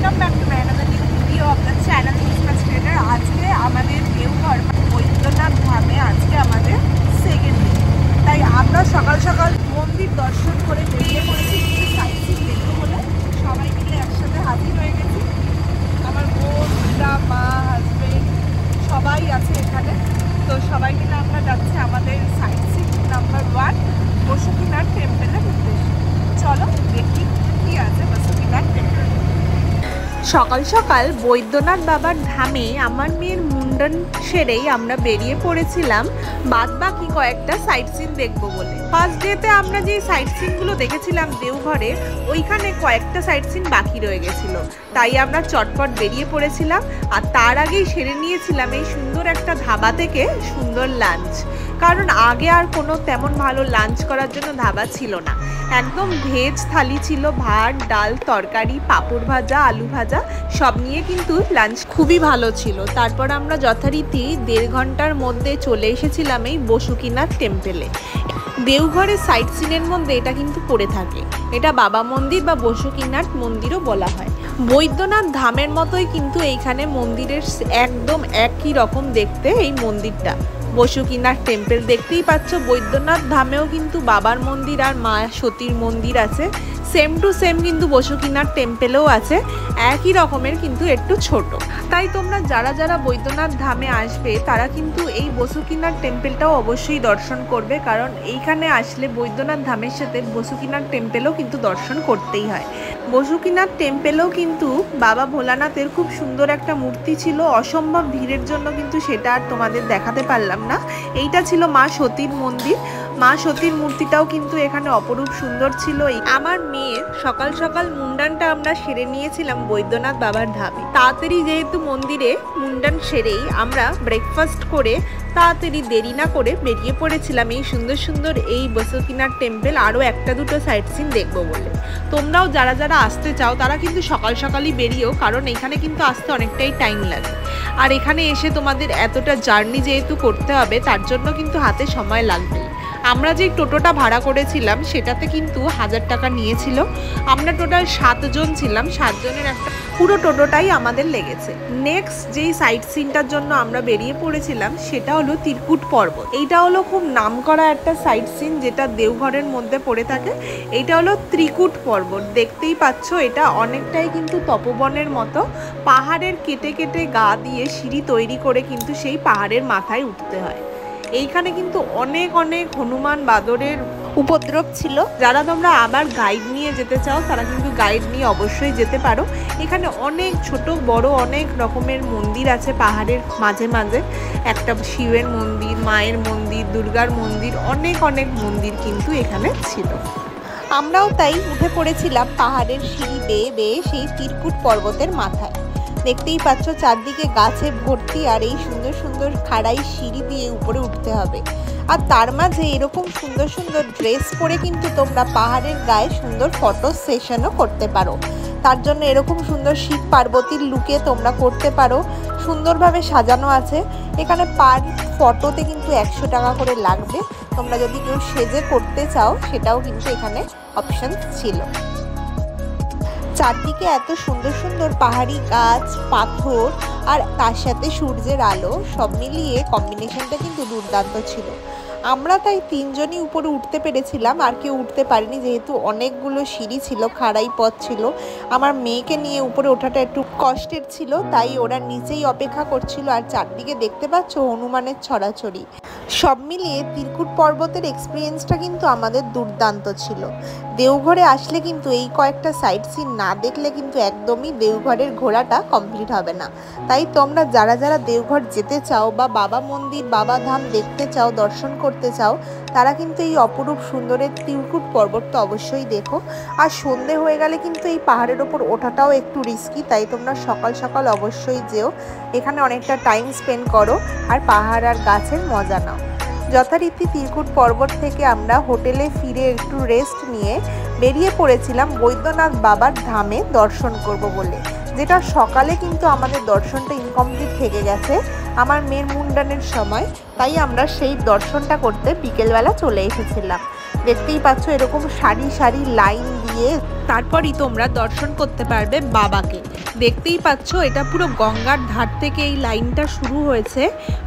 Welcome back to my another new video of the channel mismatch creator. আজকে আমাদের দেওঘর বৈদ্যনাথ ধামে আজকে আমাদের সেকেন্ড ডে, তাই আমরা সকাল সকাল মন্দির দর্শন করে বেরিয়ে পড়েছি কিছু সাইট সিন দেখবো বলে। সবাই মিলে একসাথে হাজির হয়ে গেছি। আমার বোন, দিদা, মা, হাজবেন্ড সবাই আছে এখানে। তো সবাই মিলে আমরা যাচ্ছি আমাদের সাইট সিন নাম্বার 1 বসুকিনাথ টেম্পলের উদ্দেশ্যে। চলো দেখি কি আছে বসুকিনাথ টেম্পল। সকাল সকাল বৈদ্যনাথ বাবার ধামে আমার মেয়ের মুন্ডন সেরেই আমরা বেরিয়ে পড়েছিলাম বাদ বাকি কয়েকটা সাইট সিন দেখবো বলে। ফার্স্ট ডেতে আমরা যে সাইট সিনগুলো দেখেছিলাম দেওঘরে, ওইখানে কয়েকটা সাইট সিন বাকি রয়ে গেছিল, তাই আমরা চটপট বেরিয়ে পড়েছিলাম। আর তার আগেই সেরে নিয়েছিলাম এই সুন্দর একটা ধাবা থেকে সুন্দর লাঞ্চ, কারণ আগে আর কোনো তেমন ভালো লাঞ্চ করার জন্য ধাবা ছিল না। একদম ভেজ থালি ছিল, ভাত, ডাল, তরকারি, পাঁপড় ভাজা, আলু ভাজা সব নিয়ে কিন্তু লাঞ্চ খুবই ভালো ছিল। তারপর আমরা যথারীতি 1.5 ঘন্টার মধ্যে চলে এসেছিলাম এই বসুকিনাথ টেম্পলে। দেওঘরের সাইট সিনের মধ্যে এটা কিন্তু পড়ে থাকে। এটা বাবা মন্দির বা বসুকিনাথ মন্দিরও বলা হয়। বৈদ্যনাথ ধামের মতোই কিন্তু এইখানে মন্দিরের একদম একই রকম দেখতে এই মন্দিরটা। বসুকিনাথ টেম্পল দেখতেই পাচ্ছ, বৈদ্যনাথ ধামেও কিন্তু বাবার মন্দির আর মা সতীর মন্দির আছে। সেম টু সেম কিন্তু বসুকিনাথ টেম্পলেও আছে, একই রকমের কিন্তু একটু ছোট। তাই তোমরা যারা যারা বৈদ্যনাথ ধামে আসবে তারা কিন্তু এই বসুকিনাথ টেম্পলটাও অবশ্যই দর্শন করবে, কারণ এইখানে আসলে বৈদ্যনাথ ধামের সাথে বসুকিনাথ টেম্পলও কিন্তু দর্শন করতেই হয়। বসুকিনাথ টেম্পলেও কিন্তু বাবা ভোলানাথের খুব সুন্দর একটা মূর্তি ছিল। অসম্ভব ভিড়ের জন্য কিন্তু সেটা আর তোমাদের দেখাতে পারলাম না। এইটা ছিল মা সতীর মন্দির। মা সতীর মূর্তিটাও কিন্তু এখানে অপরূপ সুন্দর ছিল। আমার মেয়ের সকাল সকাল মুন্ডানটা আমরা সেরে নিয়েছিলাম বৈদ্যনাথ বাবার ধামে। তাড়াতাড়ি যেহেতু মন্দিরে মুন্ডান সেরেই আমরা ব্রেকফাস্ট করে তাড়াতাড়ি দেরি না করে বেরিয়ে পড়েছিলাম এই সুন্দর সুন্দর এই বসুকিনাথ টেম্পল আরও একটা দুটো সাইট সিন দেখবো বলে। তোমরাও যারা যারা আসতে চাও তারা কিন্তু সকাল সকালই বেরিয়েও, কারণ এখানে কিন্তু আসতে অনেকটাই টাইম লাগে। আর এখানে এসে তোমাদের এতটা জার্নি যেহেতু করতে হবে, তার জন্য কিন্তু হাতে সময় লাগবে। আমরা যে টোটোটা ভাড়া করেছিলাম সেটাতে কিন্তু 1000 টাকা নিয়েছিল। আমরা টোটাল 7 জন ছিলাম, 7 জনের একটা পুরো টোটোটাই আমাদের লেগেছে। নেক্সট যেই সাইট সিনটার জন্য আমরা বেরিয়ে পড়েছিলাম সেটা হলো ত্রিকুট পর্বত। এইটা হলো খুব নামকরা একটা সাইট সিন যেটা দেওঘরের মধ্যে পড়ে থাকে। এইটা হলো ত্রিকুট পর্বত। দেখতেই পাচ্ছ এটা অনেকটাই কিন্তু তপবনের মতো। পাহাড়ের কেটে কেটে গা দিয়ে সিঁড়ি তৈরি করে কিন্তু সেই পাহাড়ের মাথায় উঠতে হয়। এইখানে কিন্তু অনেক অনেক হনুমান বাদরের উপদ্রব ছিল। যারা তোমরা আবার গাইড নিয়ে যেতে চাও তারা কিন্তু গাইড নিয়ে অবশ্যই যেতে পারো। এখানে অনেক ছোট বড় অনেক রকমের মন্দির আছে পাহাড়ের মাঝে মাঝে। একটা শিবের মন্দির, মায়ের মন্দির, দুর্গার মন্দির, অনেক অনেক মন্দির কিন্তু এখানে ছিল। আমরাও তাই উঠে পড়েছিলাম পাহাড়ের সিঁড়ি বেয়ে বেয়ে সেই ত্রিকুট পর্বতের মাথায়। দেখতেই পাচ্ছ চারদিকে গাছে ভর্তি, আর এই সুন্দর সুন্দর খাড়াই সিঁড়ি দিয়ে উপরে উঠতে হবে। আর তার মাঝে এরকম সুন্দর সুন্দর ড্রেস পরে কিন্তু তোমরা পাহাড়ের গায়ে সুন্দর ফটো সেশনও করতে পারো। তার জন্য এরকম সুন্দর শিব পার্বতীর লুকে তোমরা করতে পারো। সুন্দরভাবে সাজানো আছে। এখানে পার ফটোতে কিন্তু 100 টাকা করে লাগবে। তোমরা যদি কেউ সেজে করতে চাও সেটাও কিন্তু এখানে অপশন ছিল। চারদিকে এত সুন্দর সুন্দর পাহাড়ি গাছ, পাথর আর তার সাথে সূর্যের আলো সব মিলিয়ে কম্বিনেশনটা কিন্তু দুর্দান্ত ছিল। আমরা তাই 3 জনই উপরে উঠতে পেরেছিলাম, আর কেউ উঠতে পারিনি যেহেতু অনেকগুলো সিঁড়ি ছিল, খাড়াই পথ ছিল। আমার মেয়েকে নিয়ে উপরে ওঠাটা একটু কষ্টের ছিল, তাই ওরা নিচেই অপেক্ষা করছিল। আর চারদিকে দেখতে পাচ্ছ হনুমানের ছড়াছড়ি। সব মিলিয়ে ত্রিকুট পর্বতের এক্সপিরিয়েন্সটা কিন্তু আমাদের দুর্দান্ত ছিল। দেওঘরে আসলে কিন্তু এই কয়েকটা সাইট সিন না দেখলে কিন্তু একদমই দেওঘরের ঘোরাটা কমপ্লিট হবে না। তাই তোমরা যারা যারা দেওঘর যেতে চাও বা বাবা মন্দির, বাবা ধাম দেখতে চাও, দর্শন করতে চাও, তারা কিন্তু এই অপরূপ সুন্দরের ত্রিকুট পর্বতটা অবশ্যই দেখো। আর সন্ধে হয়ে গেলে কিন্তু এই পাহাড়ের ওপর ওঠাটাও একটু রিস্কি, তাই তোমরা সকাল সকাল অবশ্যই যেও। এখানে অনেকটা টাইম স্পেন্ড করো আর পাহাড় আর গাছের মজা নাও। যথারীতি ত্রিকুট পর্বত থেকে আমরা হোটেলে ফিরে একটু রেস্ট নিয়ে বেরিয়ে পড়েছিলাম বৈদ্যনাথ বাবার ধামে দর্শন করব বলে, যেটা সকালে কিন্তু আমাদের দর্শনটা ইনকমপ্লিট থেকে গেছে আমার মেয়ের মুন্ডানের সময়। তাই আমরা সেই দর্শনটা করতে বিকেলবেলা চলে এসেছিলাম। দেখতেই পাচ্ছ এরকম সারি সারি লাইন দিয়ে তারপরই তোমরা দর্শন করতে পারবে বাবাকে। দেখতেই পাচ্ছ এটা পুরো গঙ্গার ধার থেকে এই লাইনটা শুরু হয়েছে,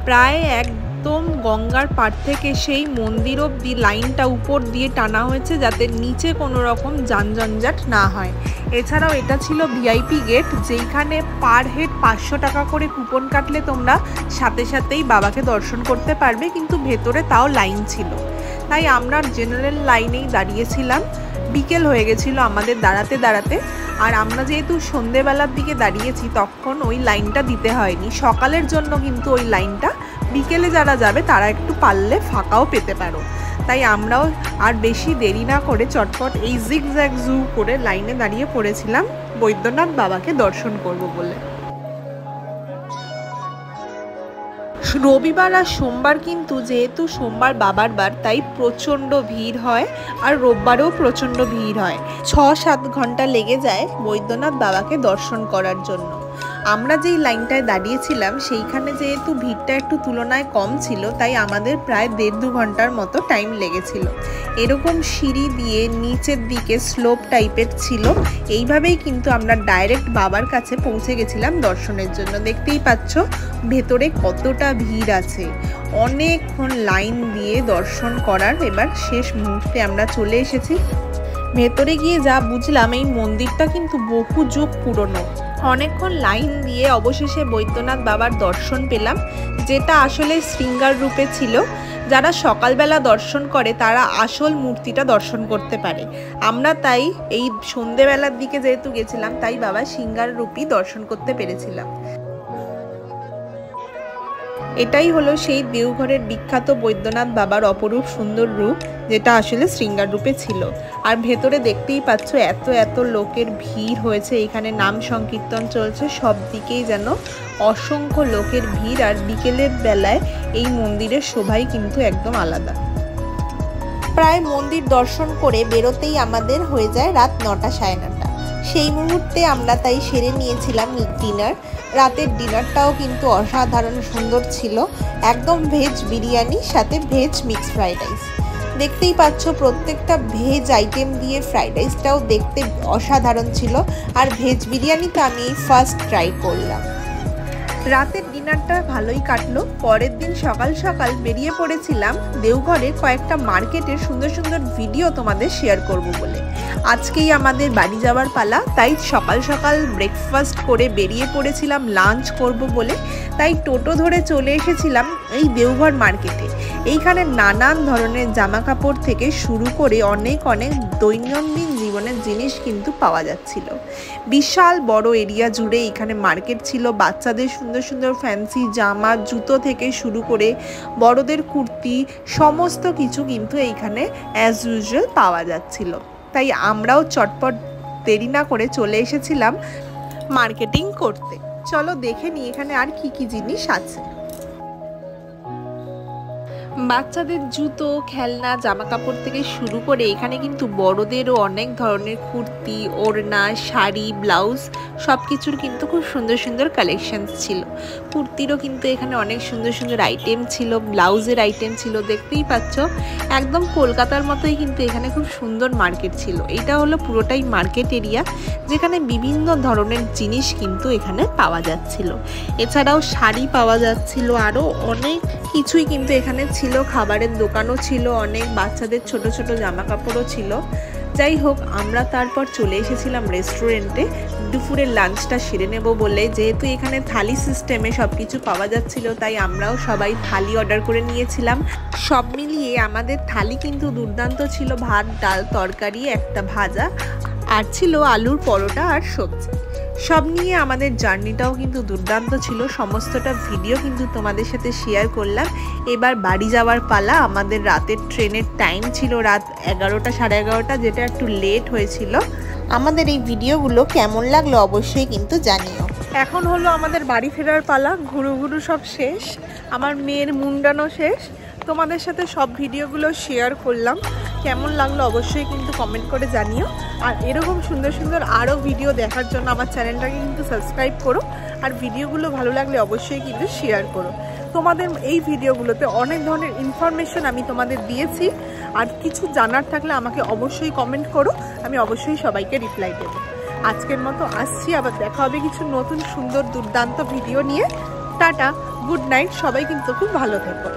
প্রায় একদম গঙ্গার পাড় থেকে সেই মন্দির অবধি লাইনটা উপর দিয়ে টানা হয়েছে যাতে নিচে কোনো রকম যানজঞ্জাট না হয়। এছাড়াও এটা ছিল ভিআইপি গেট, যেইখানে পার হেড 500 টাকা করে কুপন কাটলে তোমরা সাথে সাথেই বাবাকে দর্শন করতে পারবে, কিন্তু ভেতরে তাও লাইন ছিল। তাই আমরা জেনারেল লাইনেই দাঁড়িয়েছিলাম। বিকেল হয়ে গেছিলো আমাদের দাঁড়াতে দাঁড়াতে, আর আমরা যেহেতু সন্ধেবেলার দিকে দাঁড়িয়েছি তখন ওই লাইনটা দিতে হয়নি। সকালের জন্য কিন্তু ওই লাইনটা, বিকেলে যারা যাবে তারা একটু পারলে ফাঁকাও পেতে পারো। তাই আমরাও আর বেশি দেরি না করে চটপট এই জিগজ্যাগ জু করে লাইনে দাঁড়িয়ে পড়েছিলাম বৈদ্যনাথ বাবাকে দর্শন করব বলে। রবিবার আর সোমবার কিন্তু যেহেতু সোমবার বাবার বার, তাই প্রচণ্ড ভিড় হয়, আর রোববারেও প্রচণ্ড ভিড় হয়। 6-7 ঘন্টা লেগে যায় বৈদ্যনাথ বাবাকে দর্শন করার জন্য। আমরা যেই লাইনটায় দাঁড়িয়েছিলাম সেইখানে যেহেতু ভিড়টা একটু তুলনায় কম ছিল, তাই আমাদের প্রায় 1.5-2 ঘন্টার মতো টাইম লেগেছিল। এরকম সিঁড়ি দিয়ে নিচের দিকে স্লোপ টাইপের ছিল, এইভাবেই কিন্তু আমরা ডাইরেক্ট বাবার কাছে পৌঁছে গেছিলাম দর্শনের জন্য। দেখতেই পাচ্ছ ভেতরে কতটা ভিড় আছে, অনেকক্ষণ লাইন দিয়ে দর্শন করার এবার শেষ মুহূর্তে আমরা চলে এসেছি। ভেতরে গিয়ে যা বুঝলাম এই মন্দিরটা কিন্তু বহু যুগ পুরনো। অনেকক্ষণ লাইন দিয়ে অবশেষে বৈদ্যনাথ বাবার দর্শন পেলাম, যেটা আসলে শৃঙ্গার রূপে ছিল। যারা সকালবেলা দর্শন করে তারা আসল মূর্তিটা দর্শন করতে পারে। আমরা তাই এই সন্ধেবেলার দিকে যেহেতু গেছিলাম, তাই বাবা শৃঙ্গার রূপই দর্শন করতে পেরেছিলাম। এটাই হলো সেই দেওঘরের বিখ্যাত বৈদ্যনাথ বাবার অপরূপ সুন্দর রূপ, যেটা আসলে শৃঙ্গার রূপে ছিল। আর ভেতরে দেখতেই পাচ্ছ এত এত লোকের ভিড় হয়েছে, এখানে নাম সংকীর্তন চলছে, সব দিকেই যেন অসংখ্য লোকের ভিড়। আর বিকেলের বেলায় এই মন্দিরের শোভাই কিন্তু একদম আলাদা। প্রায় মন্দির দর্শন করে বেরোতেই আমাদের হয়ে যায় রাত 9টা-9:30। সেই মুহূর্তে আমরা তাই সেরে নিয়েছিলাম ডিনার। রাতের ডিনারটাও কিন্তু অসাধারণ সুন্দর ছিল, একদম ভেজ বিরিয়ানি সাথে ভেজ মিক্সড ফ্রাইড রাইস। দেখতেই পাচ্ছ প্রত্যেকটা ভেজ আইটেম দিয়ে ফ্রাইড রাইসটাও দেখতে অসাধারণ ছিল, আর ভেজ বিরিয়ানিটা আমি ফার্স্ট ট্রাই করলাম। রাতের ডিনারটা ভালোই কাটলো। পরের দিন সকাল সকাল বেরিয়ে পড়েছিলাম দেওঘরের কয়েকটা মার্কেটের সুন্দর সুন্দর ভিডিও তোমাদের শেয়ার করব বলে। আজকেই আমাদের বাড়ি যাওয়ার পালা, তাই সকাল সকাল ব্রেকফাস্ট করে বেরিয়ে পড়েছিলাম লাঞ্চ করব বলে। তাই টোটো ধরে চলে এসেছিলাম এই দেওঘর মার্কেটে। এইখানে নানান ধরনের জামা কাপড় থেকে শুরু করে অনেক অনেক দৈনন্দিন জীবনের জিনিস কিন্তু পাওয়া যাচ্ছিল। বিশাল বড় এরিয়া জুড়ে এখানে মার্কেট ছিল। বাচ্চাদের সুন্দর সুন্দর ফ্যান্সি জামা, জুতো থেকে শুরু করে বড়দের কুর্তি, সমস্ত কিছু কিন্তু এইখানে অ্যাজ ইউজুয়াল পাওয়া যাচ্ছিল। তাই আমরাও চটপট দেরি না করে চলে এসেছিলাম মার্কেটিং করতে। চলো দেখে নিই এখানে আর কি কি জিনিস আছে। বাচ্চাদের জুতো, খেলনা, জামা কাপড় থেকে শুরু করে এখানে কিন্তু বড়দেরও অনেক ধরনের কুর্তি, ওড়না, শাড়ি, ব্লাউজ সব কিছুর কিন্তু খুব সুন্দর সুন্দর কালেকশনস ছিল। কুর্তিরও কিন্তু এখানে অনেক সুন্দর সুন্দর আইটেম ছিল, ব্লাউজের আইটেম ছিল। দেখতেই পাচ্ছ একদম কলকাতার মতোই কিন্তু এখানে খুব সুন্দর মার্কেট ছিল। এটা হলো পুরোটাই মার্কেট এরিয়া, যেখানে বিভিন্ন ধরনের জিনিস কিন্তু এখানে পাওয়া যাচ্ছিল। এছাড়াও শাড়ি পাওয়া যাচ্ছিল, আরও অনেক কিছুই কিন্তু এখানে ছিল। খাবারের দোকানও ছিল, অনেক বাচ্চাদের ছোট ছোট জামা কাপড়ও ছিল। যাই হোক, আমরা তারপর চলে এসেছিলাম রেস্টুরেন্টে দুপুরের লাঞ্চটা সেরে নেব বলে। যেহেতু এখানে থালি সিস্টেমে সব কিছু পাওয়া যাচ্ছিল, তাই আমরাও সবাই থালি অর্ডার করে নিয়েছিলাম। সব মিলিয়ে আমাদের থালি কিন্তু দুর্দান্ত ছিল। ভাত, ডাল, তরকারি, একটা ভাজা, আর ছিল আলুর পরোটা আর সবজি। সব নিয়ে আমাদের জার্নিটাও কিন্তু দুর্দান্ত ছিল। সমস্তটা ভিডিও কিন্তু তোমাদের সাথে শেয়ার করলাম। এবার বাড়ি যাওয়ার পালা। আমাদের রাতের ট্রেনের টাইম ছিল রাত 11টা, 11:30, যেটা একটু লেট হয়েছিল। আমাদের এই ভিডিওগুলো কেমন লাগলো অবশ্যই কিন্তু জানিও। এখন হলো আমাদের বাড়ি ফেরার পালা। ঘুরু ঘুরু সব শেষ, আমার মেয়ের মুন্ডানো শেষ। তোমাদের সাথে সব ভিডিওগুলো শেয়ার করলাম। কেমন লাগলো অবশ্যই কিন্তু কমেন্ট করে জানিও। আর এরকম সুন্দর সুন্দর আরও ভিডিও দেখার জন্য আমার চ্যানেলটাকে কিন্তু সাবস্ক্রাইব করো। আর ভিডিওগুলো ভালো লাগলে অবশ্যই কিন্তু শেয়ার করো। তোমাদের এই ভিডিওগুলোতে অনেক ধরনের ইনফরমেশন আমি তোমাদের দিয়েছি। আর কিছু জানার থাকলে আমাকে অবশ্যই কমেন্ট করো, আমি অবশ্যই সবাইকে রিপ্লাই দেব। আজকের মতো আসছি, আবার দেখা হবে কিছু নতুন সুন্দর দুর্দান্ত ভিডিও নিয়ে। টাটা, গুড নাইট, সবাই কিন্তু খুব ভালো থেকো।